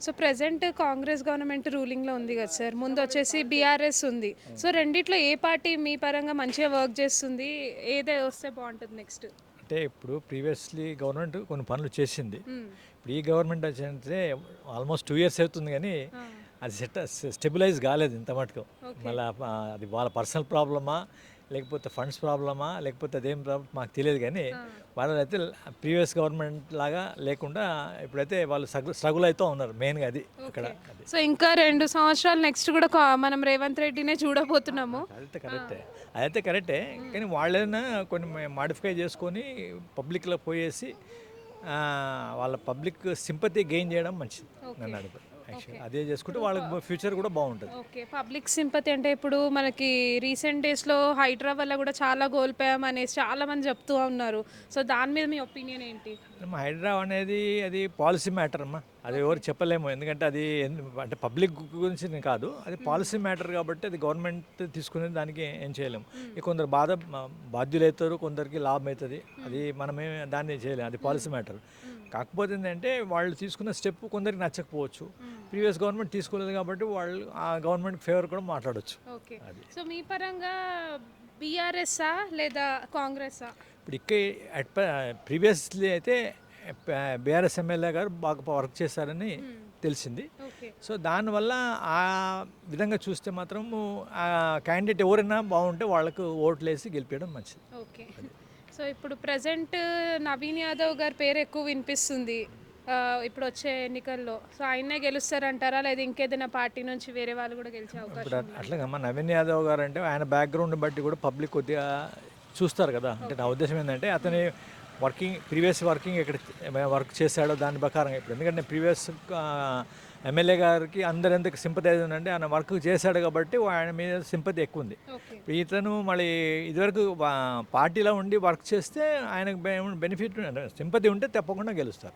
So present Congress government రూలింగ్‌లో ఉంది గదా sir. ముందొచ్చేసి BRS ఉంది. సో రెండిట్లో ఏ పార్టీ మీ పరంగా మంచిగా వర్క్ చేస్తుంది? ఏదే వస్తే బావుంటది నెక్స్ట్? అంటే ఇప్పుడు ప్రీవియస్లీ గవర్నమెంట్ కొన్ని పనులు చేసింది. హ్మ్. ఇప్పుడు ఈ గవర్నమెంట్ వచ్చింటే ఆల్మోస్ట్ 2 ఇయర్స్ అవుతుంది కానీ ఆ! అది స్టెబిలైజ్ కాలేదు ఇంత మటుకు. ఓకే. మళ్ళీ అది వాళ్ళ పర్సనల్ ప్రాబ్లమా, లేకపోతే ఫండ్స్ ప్రాబ్లమా, లేకపోతే అదేం ప్రాబ్లం మాకు తెలియదు కానీ ఆ! వాళ్ళైతే ప్రీవియస్ గవర్నమెంట్ లాగా లేకుండా ఇప్పుడైతే వాళ్ళు స్ట్రగుల్ అవుతూ ఉన్నారు మెయిన్గా అది అక్కడ. ఓకే. అది సో ఇంకా 2 సంవత్సరాలు నెక్స్ట్ కూడా మనం రేవంత్ రెడ్డినే చూడబోతున్నాము. అదైతే ఆ! కరెక్టే, అదైతే కరెక్టే. హ్మ్. కానీ వాళ్ళైనా కొన్ని మాడిఫై చేసుకొని పబ్లిక్లో పోయేసి వాళ్ళ పబ్లిక్ సింపతి గెయిన్ చేయడం మంచిది ఓకే. నన్ను అడుగు. Actually okay. అదే చేసుకుంటే ఇప్పుడు వాళ్ళకి ఫ్యూచర్ కూడా బాగుంటుంది. ఓకే. పబ్లిక్ సింపతి అంటే ఇప్పుడు మనకి రీసెంట్ డేస్‌లో హైడ్రా వల్ల గూడా చాలా కోల్పోయామనేసి చాలామంది చెప్తూ ఉన్నారు. సో దాని మీద మీ ఒపీనియన్ ఏంటి? మా హైడ్రా అనేది అది పాలసీ మ్యాటర్ అమ్మా. అది ఎవరు చెప్పలేము, ఎందుకంటే అది అంటే పబ్లిక్ గురించి కాదు, అది పాలసీ మ్యాటర్ కాబట్టి అది గవర్నమెంట్ తీసుకునేది, దానికి ఏం చేయలేము. ఇక కొందరు బాధ్యులు అవుతారు, కొందరికి లాభం అవుతుంది, అది మనమే దాన్ని చేయలేము, అది పాలసీ మ్యాటర్. కాకపోతే ఏంటంటే వాళ్ళు తీసుకున్న స్టెప్ కొందరికి నచ్చకపోవచ్చు. ప్రీవియస్ గవర్నమెంట్ తీసుకోలేదు కాబట్టి వాళ్ళు ఆ గవర్నమెంట్ ఫేవర్ కూడా మాట్లాడవచ్చు. ఓకే. అది సో మీ పరంగా బీఆర్ఎస్సా లేదా కాంగ్రెస్సా? ఇప్పుడు ప్రీవియస్లీ అయితే బీఆర్ఎస్ ఎమ్మెల్యే గారు బాగా వర్క్ చేశారని తెలిసింది. ఓకే. సో దానివల్ల ఆ విధంగా చూస్తే మాత్రము ఆ క్యాండిడేట్ ఎవరైనా బాగుంటే వాళ్ళకు ఓట్లేసి గెలిపించడం మంచిది. ఓకే. సో ఇప్పుడు ప్రెజెంట్ నవీన్ యాదవ్ గారి పేరు ఎక్కువ వినిపిస్తుంది. ఇప్పుడు వచ్చే ఎన్నికల్లో. సో ఆయన్నే గెలుస్తారంటారా? లేదా ఇంకేదైనా పార్టీ నుంచి వేరే వాళ్ళు కూడా గెలిచే అవకాశం ఇప్పుడు ఉందా? అట్లాగమ్మా, నవీన్ యాదవ్ గారు అంటే ఆయన బ్యాక్గ్రౌండ్ బట్టి కూడా పబ్లిక్ కొద్దిగా చూస్తారు కదా. అంటే నా ఉద్దేశం ఏంటంటే అతని ప్రీవియస్ ఎక్కడ వర్క్ చేశాడో దాని ప్రకారం. ఇప్పుడు ఎందుకంటే ప్రీవియస్ ఎమ్మెల్యే గారికి అందరు ఎందుకు సింపతైజ్ ఉందంటే ఆయన వర్క్ చేశాడు కాబట్టి ఆయన మీద సింపతి ఎక్కువ ఉంది. ఓకే. ఇతను మళ్ళీ ఇదివరకు పార్టీలో ఉండి వర్క్ చేస్తే ఆయనకు బెనిఫిట్ సింపతి ఉంటే తప్పకుండా గెలుస్తారు.